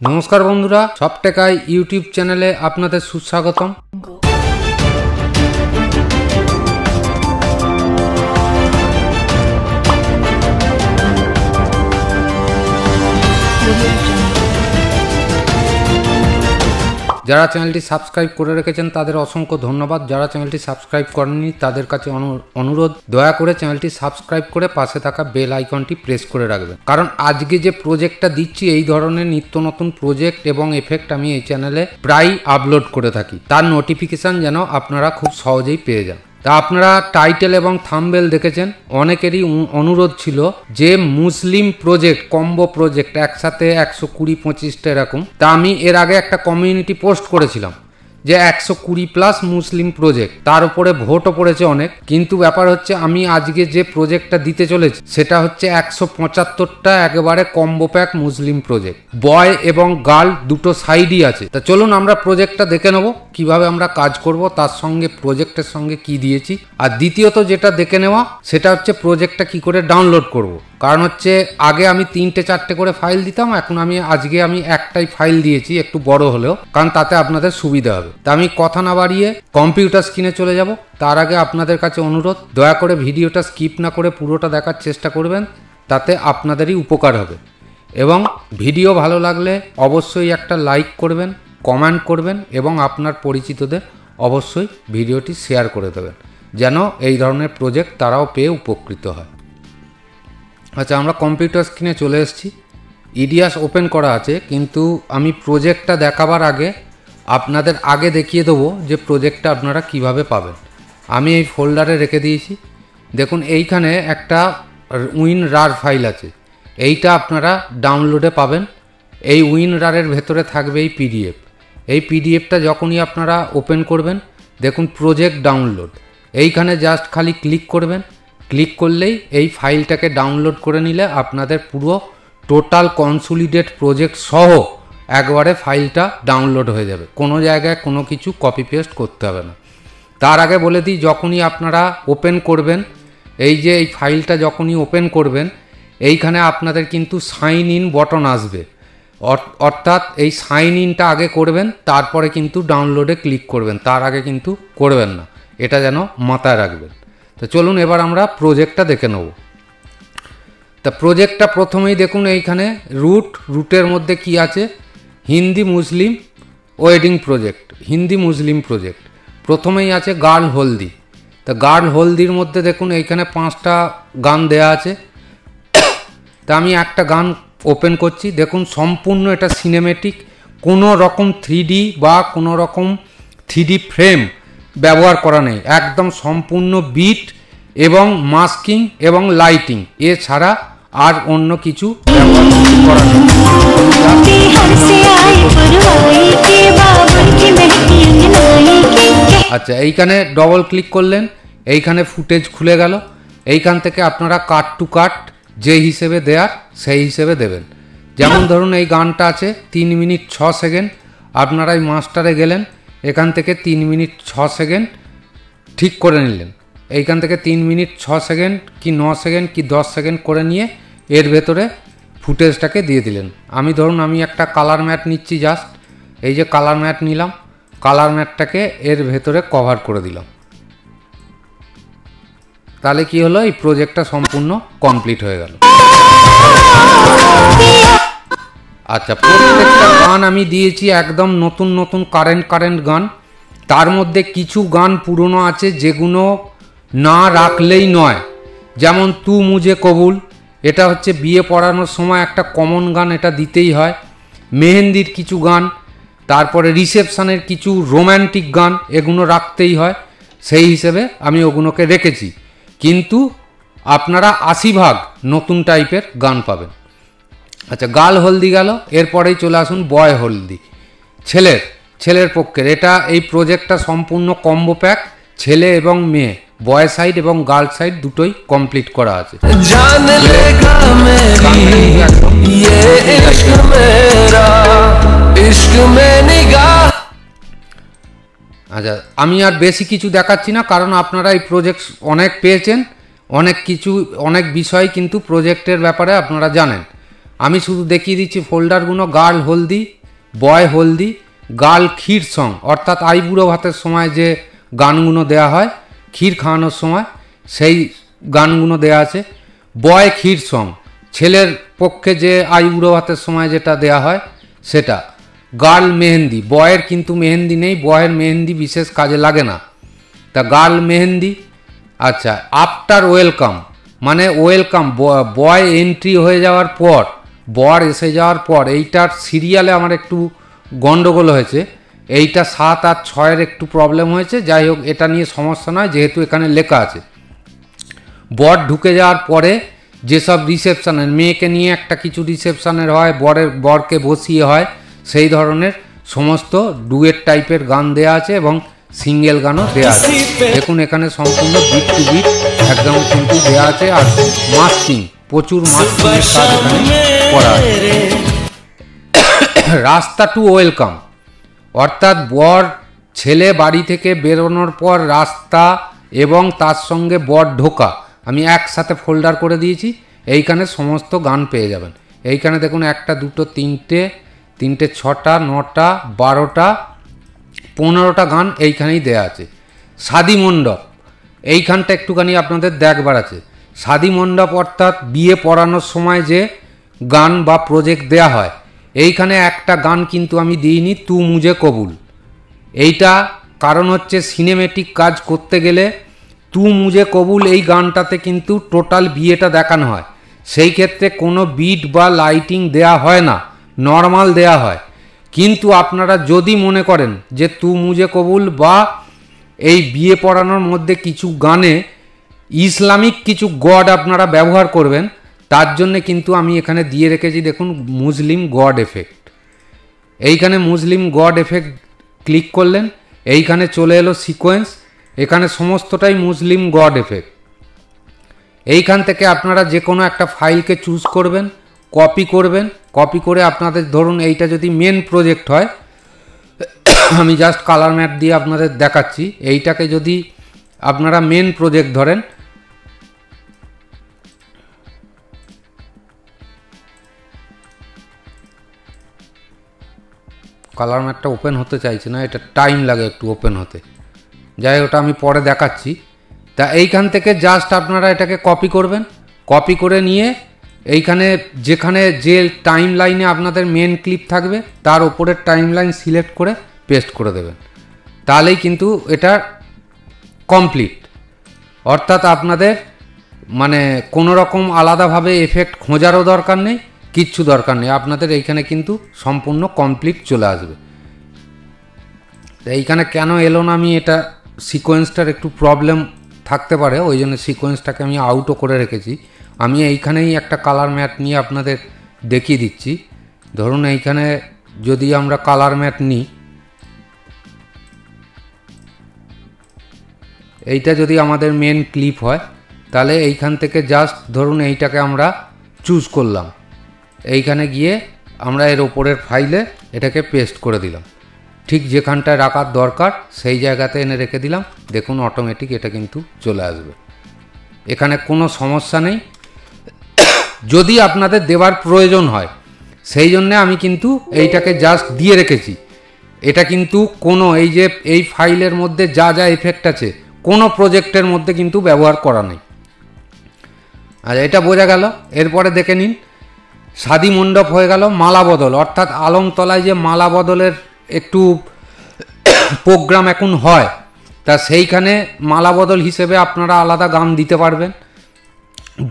নমস্কার বন্ধুরা, সবটেকাই ইউটিউব চ্যানেলে আপনাদের সুস্বাগতম। যারা চ্যানেলটি সাবস্ক্রাইব করে রেখেছেন তাদের অসংখ্য ধন্যবাদ। যারা চ্যানেলটি সাবস্ক্রাইব করেননি তাদের কাছে অনুরোধ, দয়া করে চ্যানেলটি সাবস্ক্রাইব করে পাশে থাকা বেল আইকনটি প্রেস করে রাখবেন, কারণ আজকে যে প্রজেক্টটা দিচ্ছি এই ধরনের নিত্য নতুন প্রজেক্ট এবং এফেক্ট আমি এই চ্যানেলে প্রায় আপলোড করে থাকি, তার নোটিফিকেশান যেন আপনারা খুব সহজেই পেয়ে যান। তা আপনারা টাইটেল এবং থাম্বনেল দেখেছেন, অনেকেরই অনুরোধ ছিল যে মুসলিম প্রজেক্ট, কম্বো প্রজেক্ট একসাথে 120-25টা এরকম। তা আমি এর আগে একটা কমিউনিটি পোস্ট করেছিলাম যে 120+ মুসলিম প্রজেক্ট, তার উপরে ভোটও পড়েছে অনেক। কিন্তু ব্যাপার হচ্ছে আমি আজকে যে প্রজেক্টটা দিতে চলেছি সেটা হচ্ছে 175টা একেবারে কম্বো প্যাক মুসলিম প্রজেক্ট, বয় এবং গার্ল দুটো সাইডই আছে। তা চলুন আমরা প্রজেক্টটা দেখে নেব কিভাবে আমরা কাজ করব, তার সঙ্গে প্রজেক্টের সঙ্গে কি দিয়েছি। আর দ্বিতীয়ত যেটা দেখে নেওয়া সেটা হচ্ছে প্রজেক্টটা কি করে ডাউনলোড করব। কারণ হচ্ছে আগে আমি 3-4টে করে ফাইল দিতাম, এখন আজকে আমি একটাই ফাইল দিয়েছি, একটু বড় হলেও, কারণ তাতে আপনাদের সুবিধা হবে। তা আমি কথা না বাড়িয়ে কম্পিউটার স্ক্রিনে চলে যাব। তার আগে আপনাদের কাছে অনুরোধ, দয়া করে ভিডিওটা স্কিপ না করে পুরোটা দেখার চেষ্টা করবেন, তাতে আপনাদেরই উপকার হবে। এবং ভিডিও ভালো লাগলে অবশ্যই একটা লাইক করবেন, কমেন্ট করবেন এবং আপনার পরিচিতদের অবশ্যই ভিডিওটি শেয়ার করে দেবেন, যেন এই ধরনের প্রজেক্ট তারাও পেয়ে উপকৃত হয়। আচ্ছা, আমরা কম্পিউটার স্ক্রিনে চলে এসেছি, ইডিয়াস ওপেন করা আছে, কিন্তু আমি প্রজেক্টটা দেখাবার আগে আপনাদের আগে দেখিয়ে দেবো যে প্রজেক্টটা আপনারা কিভাবে পাবেন। আমি এই ফোল্ডারে রেখে দিয়েছি, দেখুন এইখানে একটা WinRAR ফাইল আছে, এইটা আপনারা ডাউনলোডে পাবেন। এই WinRAR-এর ভেতরে থাকবে এই পিডিএফ। এই পিডিএফটা যখনই আপনারা ওপেন করবেন, দেখুন প্রজেক্ট ডাউনলোড, এইখানে জাস্ট খালি ক্লিক করবেন। ক্লিক করলেই এই ফাইলটাকে ডাউনলোড করে নিলে আপনাদের পুরো টোটাল কনসোলিডেট প্রজেক্ট সহ একবারে ফাইলটা ডাউনলোড হয়ে যাবে, কোনো জায়গায় কোনো কিছু কপি পেস্ট করতে হবে না। তার আগে বলে দিই, যখনই আপনারা ওপেন করবেন, এই যে এই ফাইলটা যখনই ওপেন করবেন, এইখানে আপনাদের কিন্তু সাইন ইন বটন আসবে, অর্থাৎ এই সাইন ইনটা আগে করবেন, তারপরে কিন্তু ডাউনলোডে ক্লিক করবেন, তার আগে কিন্তু করবেন না, এটা যেন মাথায় রাখবেন। তো চলুন এবার আমরা প্রজেক্টটা দেখে নেব। তা প্রজেক্টটা প্রথমেই দেখুন এইখানে রুটের মধ্যে কি আছে, হিন্দি মুসলিম ওয়েডিং প্রজেক্ট, হিন্দি মুসলিম প্রজেক্ট। প্রথমেই আছে গার্ল হলদি। তা গার্ল হলদির মধ্যে দেখুন এইখানে 5টা গান দেয়া আছে। তা আমি একটা গান ওপেন করছি, দেখুন সম্পূর্ণ এটা সিনেমেটিক, কোনো রকম 3D বা কোনো রকম 3D ফ্রেম ব্যবহার করা নেই, একদম সম্পূর্ণ বিট এবং মাস্কিং এবং লাইটিং, এছাড়া আর অন্য কিছু ব্যবহার করা নেই। আচ্ছা, এইখানে ডবল ক্লিক করলেন, এইখানে ফুটেজ খুলে গেল। এইখান থেকে আপনারা কাট টু কাট যে হিসেবে দেয়ার সেই হিসেবে দেবেন। যেমন ধরুন এই গানটা আছে 3 মিনিট 6 সেকেন্ড, আপনারা এই মাস্টারে গেলেন, এখান থেকে 3 মিনিট 6 সেকেন্ড ঠিক করে নিলেন। এইখান থেকে 3 মিনিট 6 সেকেন্ড কি 9 সেকেন্ড কি 10 সেকেন্ড করে নিয়ে এর ভেতরে ফুটেজটাকে দিয়ে দিলেন। আমি একটা কালার ম্যাট নিচ্ছি, জাস্ট এই যে কালার ম্যাট নিলাম, কালার ম্যাটটাকে এর ভেতরে কভার করে দিলাম। তাহলে কি হলো, এই প্রজেক্টটা সম্পূর্ণ কমপ্লিট হয়ে গেল। আচ্ছা, প্রত্যেকটা গান আমি দিয়েছি একদম নতুন নতুন কারেন্ট গান। তার মধ্যে কিছু গান পুরনো আছে যেগুলো না রাখলেই নয়, যেমন তু মুঝে কবুল, এটা হচ্ছে বিয়ে পড়ানোর সময় একটা কমন গান, এটা দিতেই হয়। মেহেন্দির কিছু গান, তারপরে রিসেপশনের কিছু রোম্যান্টিক গান, এগুলো রাখতেই হয়, সেই হিসেবে আমি ওগুলোকে রেখেছি। কিন্তু আপনারা 80% নতুন টাইপের গান পাবেন। আচ্ছা, গার্ল হলদি গেল, এরপরেই চলে আসুন বয় হলদি, ছেলের পক্ষের। এটা এই প্রজেক্টটা সম্পূর্ণ কম্বো প্যাক, ছেলে এবং মেয়ে, বয় সাইড এবং গার্ল সাইড দুটোই কমপ্লিট করা আছে। আচ্ছা, আমি আর বেশি কিছু দেখাচ্ছি না, কারণ আপনারা এই প্রজেক্ট অনেক পেয়েছেন, অনেক বিষয় কিন্তু প্রজেক্টের ব্যাপারে আপনারা জানেন। আমি শুধু দেখিয়ে দিচ্ছি ফোল্ডারগুলো। গার্ল হলদি, বয় হলদি, গার্ল ক্ষীর সং অর্থাৎ আইবুড়ো ভাতের সময় যে গানগুলো দেয়া হয় ক্ষীর খাওয়ানোর সময়, সেই গানগুলো দেয়া আছে। বয় ক্ষীর সং ছেলের পক্ষে যে আইবুড়ো ভাতের সময় যেটা দেয়া হয় সেটা। গার্ল মেহেন্দি, বয়ের কিন্তু মেহেন্দি নেই, বয়ের মেহেন্দি বিশেষ কাজে লাগে না, তা গার্ল মেহেন্দি। আচ্ছা, আফটার ওয়েলকাম মানে ওয়েলকাম, বয় এন্ট্রি হয়ে যাওয়ার পর, বর এসে যাওয়ার পর। এইটার সিরিয়ালে আমার একটু গন্ডগোল হয়েছে, এইটা 7 আর 6-এর একটু প্রবলেম হয়েছে। যাই হোক, এটা নিয়ে সমস্যা নয়, যেহেতু এখানে লেখা আছে। বর ঢুকে যাওয়ার পরে যেসব রিসেপশনের, মেয়েকে নিয়ে একটা কিছু রিসেপশনের হয়, বরকে বসিয়ে হয়, সেই ধরনের সমস্ত ডুয়েট টাইপের গান দেয়া আছে এবং সিঙ্গেল গানও দেয়া আছে। দেখুন এখানে সম্পূর্ণ বিট টু বিট একদম কিন্তু দেয়া আছে। আর মাস্কিং, প্রচুর মাস্কিংয়ের কাজ এখানে করা আছে। রাস্তা টু ওয়েলকাম অর্থাৎ বর ছেলে বাড়ি থেকে বেরোনোর পর রাস্তা এবং তার সঙ্গে বর ঢোকা, আমি একসাথে ফোল্ডার করে দিয়েছি। এইখানে সমস্ত গান পেয়ে যাবেন। এইখানে দেখুন 1, 2, 3, 6, 9, 12, 15টা গান এইখানেই দেয়া আছে। শাদি মণ্ডপ, এইখানটা একটুখানি আপনাদের দেখবার আছে। শাদি মণ্ডপ অর্থাৎ বিয়ে পড়ানোর সময় যে গান বা প্রজেক্ট দেয়া হয়, এইখানে একটা গান কিন্তু আমি দিইনি, তু মুঝে কবুল। এইটা কারণ হচ্ছে সিনেমেটিক কাজ করতে গেলে তু মুঝে কবুল এই গানটাতে কিন্তু টোটাল বিয়েটা দেখানো হয়। সেই ক্ষেত্রে কোনো বিট বা লাইটিং দেয়া হয় না, নর্মাল দেয়া হয়। কিন্তু আপনারা যদি মনে করেন যে তু মুঝে কবুল বা এই বিয়ে পড়ানোর মধ্যে কিছু গানে ইসলামিক কিছু গড আপনারা ব্যবহার করবেন, তার জন্যে কিন্তু আমি এখানে দিয়ে রেখেছি দেখুন মুসলিম গড এফেক্ট। এইখানে মুসলিম গড এফেক্ট ক্লিক করলেন, এইখানে চলে এলো সিকোয়েন্স, এখানে সমস্তটাই মুসলিম গড এফেক্ট। এইখান থেকে আপনারা যে কোনো একটা ফাইলকে চুজ করবেন, কপি করবেন, কপি করে আপনাদের ধরুন এইটা যদি মেন প্রজেক্ট হয়, আমি জাস্ট কালার ম্যাট দিয়ে আপনাদের দেখাচ্ছি। এইটাকে যদি আপনারা মেন প্রজেক্ট ধরেন, কালার ম্যাটটা ওপেন হতে চাইছে না, এটা টাইম লাগে একটু ওপেন হতে। যাই ওটা আমি পরে দেখাচ্ছি। তা এইখান থেকে জাস্ট আপনারা এটাকে কপি করবেন, কপি করে নিয়ে এইখানে যেখানে যে টাইম লাইনে আপনাদের মেন ক্লিপ থাকবে তার ওপরের টাইম লাইন সিলেক্ট করে পেস্ট করে দেবেন, তাহলেই কিন্তু এটা কমপ্লিট। অর্থাৎ আপনাদের মানে কোনো রকম আলাদাভাবে এফেক্ট খোঁজারও দরকার নেই, কিচ্ছু দরকার নেই, আপনাদের এইখানে কিন্তু সম্পূর্ণ কমপ্লিট চলে আসবে। এইখানে কেন এলো না, আমি এটা সিকোয়েন্সটার একটু প্রবলেম থাকতে পারে, ওই জন্য সিকোয়েন্সটাকে আমি আউটও করে রেখেছি। আমি এইখানেই একটা কালার ম্যাট নিয়ে আপনাদের দেখিয়ে দিচ্ছি। ধরুন এইখানে যদি আমরা কালার ম্যাট নিই, এইটা যদি আমাদের মেন ক্লিপ হয়, তাহলে এইখান থেকে জাস্ট ধরুন এইটাকে আমরা চুজ করলাম, এইখানে গিয়ে আমরা এর ওপরের ফাইলে এটাকে পেস্ট করে দিলাম, ঠিক যেখানটায় রাখার দরকার সেই জায়গাতে এনে রেখে দিলাম। দেখুন অটোমেটিক এটা কিন্তু চলে আসবে, এখানে কোনো সমস্যা নেই। যদি আপনাদের দেওয়ার প্রয়োজন হয় সেই জন্যে আমি কিন্তু এইটাকে জাস্ট দিয়ে রেখেছি। এটা কিন্তু কোনো এই যে এই ফাইলের মধ্যে যা যা এফেক্ট আছে কোনো প্রজেক্টের মধ্যে কিন্তু ব্যবহার করা নেই। আর এটা বোঝা গেল। এরপরে দেখে নিন, শাদি মণ্ডপ হয়ে গেল। মালা বদল অর্থাৎ আলমতলায় যে মালা বদলের একটু প্রোগ্রাম এখন হয়, তা সেইখানে মালা বদল হিসেবে আপনারা আলাদা গান দিতে পারবেন।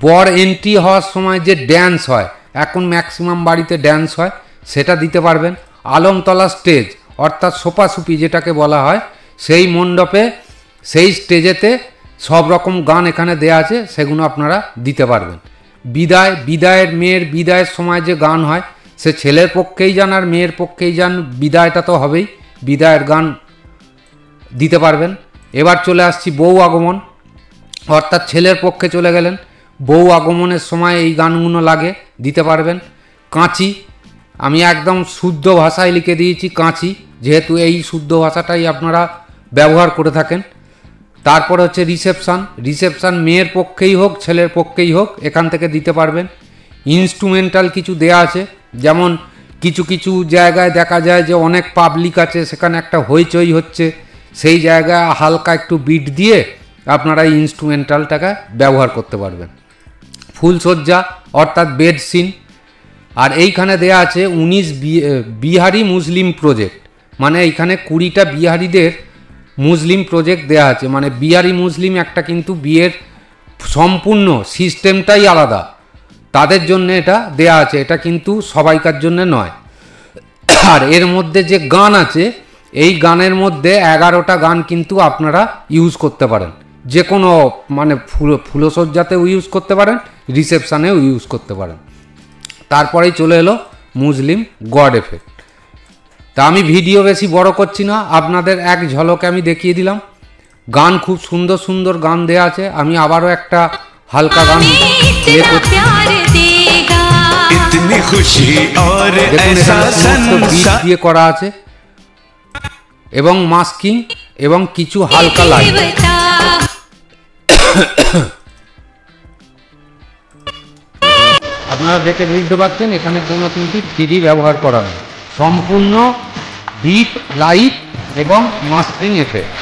বর এন্ট্রি হওয়ার সময় যে ড্যান্স হয়, এখন ম্যাক্সিমাম বাড়িতে ড্যান্স হয়, সেটা দিতে পারবেন। আলমতলা স্টেজ অর্থাৎ সোপাসুপি যেটাকে বলা হয়, সেই মণ্ডপে সেই স্টেজেতে সব রকম গান এখানে দেয়া আছে, সেগুলো আপনারা দিতে পারবেন। বিদায়ের মেয়ের বিদায়ের সময় যে গান হয়, সে ছেলের পক্ষেই যান আর মেয়ের পক্ষেই যান, বিদায়টা তো হবেই, বিদায়ের গান দিতে পারবেন। এবার চলে আসছি বউ আগমন, অর্থাৎ ছেলের পক্ষে চলে গেলেন, বউ আগমনের সময় এই গানগুলো লাগে, দিতে পারবেন। কাঁচি, আমি একদম শুদ্ধ ভাষায় লিখে দিয়েছি কাঁচি, যেহেতু এই শুদ্ধ ভাষাটাই আপনারা ব্যবহার করে থাকেন। তারপরে হচ্ছে রিসেপশান মেয়ের পক্ষেই হোক ছেলের পক্ষেই হোক এখান থেকে দিতে পারবেন। ইনস্ট্রুমেন্টাল কিছু দেয়া আছে, যেমন কিছু কিছু জায়গায় দেখা যায় যে অনেক পাবলিক আছে, সেখানে একটা হইচই হচ্ছে, সেই জায়গায় হালকা একটু বিট দিয়ে আপনারা এই ইনস্ট্রুমেন্টালটাকে ব্যবহার করতে পারবেন। ফুলসজ্জা অর্থাৎ বেড সিন। আর এইখানে দেয়া আছে 19 বিহারি মুসলিম প্রজেক্ট, মানে এইখানে 20টা বিহারিদের মুসলিম প্রজেক্ট দেয়া আছে। মানে বিহারি মুসলিম একটা কিন্তু বিয়ের সম্পূর্ণ সিস্টেমটাই আলাদা, তাদের জন্য এটা দেয়া আছে, এটা কিন্তু সবাইকার জন্য নয়। আর এর মধ্যে যে গান আছে, এই গানের মধ্যে 11টা গান কিন্তু আপনারা ইউজ করতে পারেন, যে কোনো মানে ফুলসজ্জাতেও ইউজ করতে পারেন, রিসেপশানেও ইউজ করতে পারেন। তারপরেই চলে এলো মুসলিম গড এফেক্ট। তা আমি ভিডিও বেশি বড় করছি না, আপনাদের এক ঝলকে আমি দেখিয়ে দিলাম। গান খুব সুন্দর সুন্দর গান দেয়া আছে। আমি আবারও একটা হালকা গান প্লে করছি। দেখুন এখানে সমস্ত বিট দিয়ে করা আছে এবং মাস্কিং এবং কিছু হালকা লাইট। আপনারা দেখে বুঝতে পারছেন এখানে কোনো কিন্তু সিডি ব্যবহার করা হয়, সম্পূর্ণ বিট, লাইট এবং মাস্কিং এফেক্ট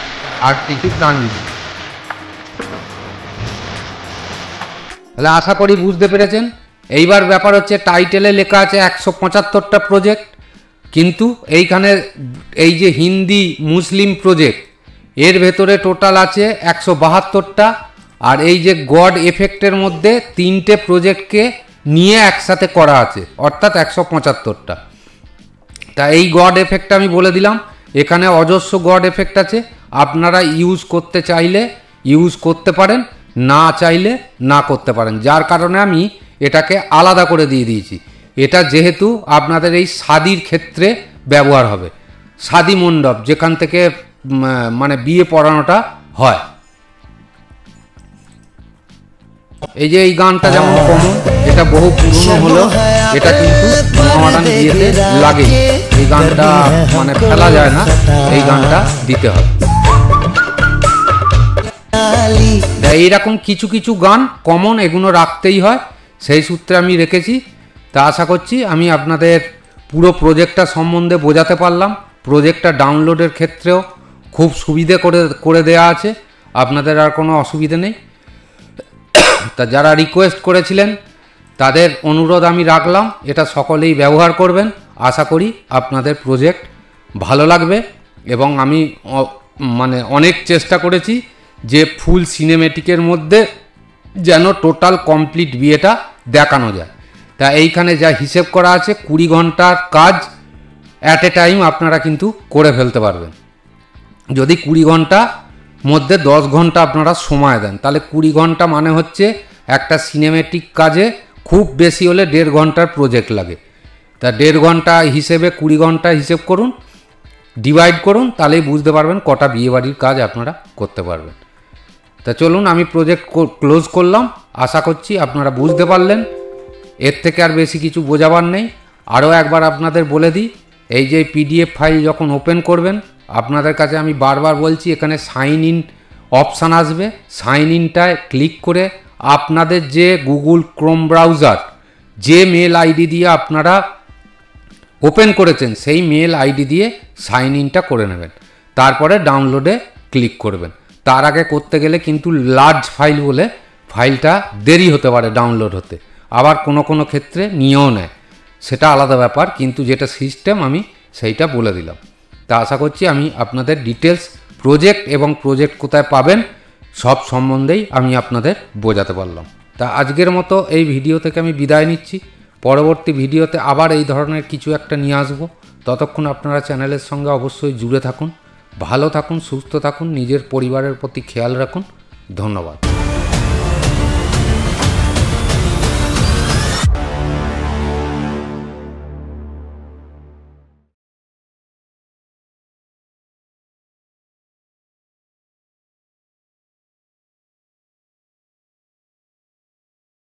আর কিছু গান। তাহলে আশা করি বুঝতে পেরেছেন। এইবার ব্যাপার হচ্ছে টাইটেলে লেখা আছে 175টা প্রজেক্ট, কিন্তু এইখানে এই যে হিন্দি মুসলিম প্রজেক্ট এর ভেতরে টোটাল আছে 172টা। আর এই যে গড এফেক্টের মধ্যে 3টে প্রজেক্টকে নিয়ে একসাথে করা আছে, অর্থাৎ 175টা। তা এই গড এফেক্টটা আমি বলে দিলাম, এখানে অজস্র গড এফেক্ট আছে, আপনারা ইউজ করতে চাইলে ইউজ করতে পারেন, না চাইলে না করতে পারেন, যার কারণে আমি এটাকে আলাদা করে দিয়ে দিয়েছি। এটা যেহেতু আপনাদের এই শাদির ক্ষেত্রে ব্যবহার হবে, শাদি মণ্ডপ যেখান থেকে মানে বিয়ে পড়ানোটা হয়। এই যে এই গানটা যেমন কমন, এটা বহু পুরনো হলো, এটা কিন্তু মহামারান বিয়েতে লাগে, এই গানটা মানে ফেলা যায় না, এই গানটা দিতে হবে। এইরকম কিছু কিছু গান কমন, এগুলো রাখতেই হয়, সেই সূত্রে আমি রেখেছি। তা আশা করছি আমি আপনাদের পুরো প্রজেক্টটা সম্বন্ধে বোঝাতে পারলাম। প্রজেক্টটা ডাউনলোডের ক্ষেত্রেও খুব সুবিধে করে দেয়া আছে, আপনাদের আর কোনো অসুবিধে নেই। তা যারা রিকোয়েস্ট করেছিলেন তাদের অনুরোধ আমি রাখলাম, এটা সকলেই ব্যবহার করবেন। আশা করি আপনাদের প্রজেক্ট ভালো লাগবে। এবং আমি মানে অনেক চেষ্টা করেছি যে ফুল সিনেমেটিকের মধ্যে যেন টোটাল কমপ্লিট বিয়েটা দেখানো যায়। তা এইখানে যা হিসেব করা আছে 20 ঘন্টার কাজ অ্যাট এ টাইম আপনারা কিন্তু করে ফেলতে পারবেন। যদি 20 ঘন্টা মধ্যে 10 ঘন্টা আপনারা সময় দেন, তাহলে 20 ঘন্টা মানে হচ্ছে একটা সিনেমেটিক কাজে খুব বেশি হলে 1.5 ঘন্টার প্রজেক্ট লাগে। তা 1.5 ঘন্টা হিসেবে 20 ঘন্টা হিসেব করুন, ডিভাইড করুন, তাহলেই বুঝতে পারবেন কটা বিয়েবাড়ির কাজ আপনারা করতে পারবেন। তা চলুন আমি প্রজেক্ট ক্লোজ করলাম। আশা করছি আপনারা বুঝতে পারলেন, এর থেকে আর বেশি কিছু বোঝাবার নেই। আরও একবার আপনাদের বলে দিই, এই যে পিডিএফ ফাইল যখন ওপেন করবেন, আপনাদের কাছে আমি বারবার বলছি এখানে সাইন ইন অপশান আসবে, সাইন ইনটায় ক্লিক করে আপনাদের যে গুগল ক্রোম ব্রাউজার যে মেল আইডি দিয়ে আপনারা ওপেন করেছেন সেই মেল আইডি দিয়ে সাইন ইনটা করে নেবেন, তারপরে ডাউনলোডে ক্লিক করবেন। তার আগে করতে গেলে কিন্তু লার্জ ফাইল বলে ফাইলটা দেরি হতে পারে ডাউনলোড হতে, আবার কোনো কোনো ক্ষেত্রে নিয়েও নেয়, সেটা আলাদা ব্যাপার, কিন্তু যেটা সিস্টেম আমি সেইটা বলে দিলাম। তা আশা করছি আমি আপনাদের ডিটেলস প্রজেক্ট এবং প্রজেক্ট কোথায় পাবেন সব সম্বন্ধেই আমি আপনাদের বোঝাতে পারলাম। তা আজকের মতো এই ভিডিও থেকে আমি বিদায় নিচ্ছি। পরবর্তী ভিডিওতে আবার এই ধরনের কিছু একটা নিয়ে আসবো। ততক্ষণ আপনারা চ্যানেলের সঙ্গে অবশ্যই জুড়ে থাকুন, ভালো থাকুন, সুস্থ থাকুন, নিজের পরিবারের প্রতি খেয়াল রাখুন। ধন্যবাদ।